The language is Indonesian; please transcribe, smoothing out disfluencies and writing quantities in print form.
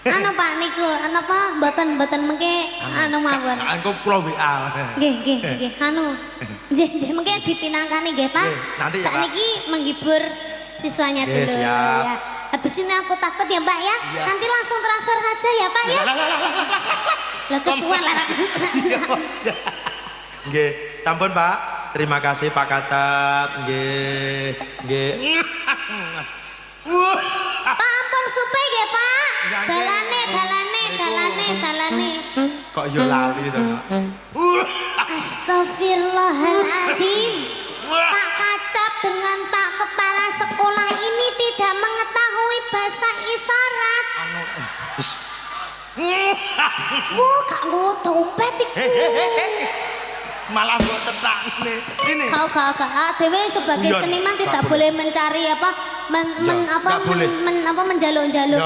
Anu Pak niku, anu apa? Mboten mengke anu mawon. Engko kula WA. Nggih. Anu. Nggih mengke dipinangkani nggih Pak. Nanti ya Pak. Saniki menghibur siswanya dulu siap. ya. Habis ini aku takut ya Pak ya. Nanti langsung transfer saja ya Pak ya. Lah kesuwen lah. Nggih, sampun Pak. Terima kasih Pak Kacat. Nggih. Pak ampun supe nggih Pak. Dalane. Kok yo lali to, Nak? Astagfirullahaladzim. Pak Kacap dengan Pak Kepala Sekolah ini tidak mengetahui bahasa isyarat. Wah, gak nggo dompet iku. Malah buat tetak ini. Kau dewe sebagai seniman tidak boleh mencari apa menjaluk-jaluk.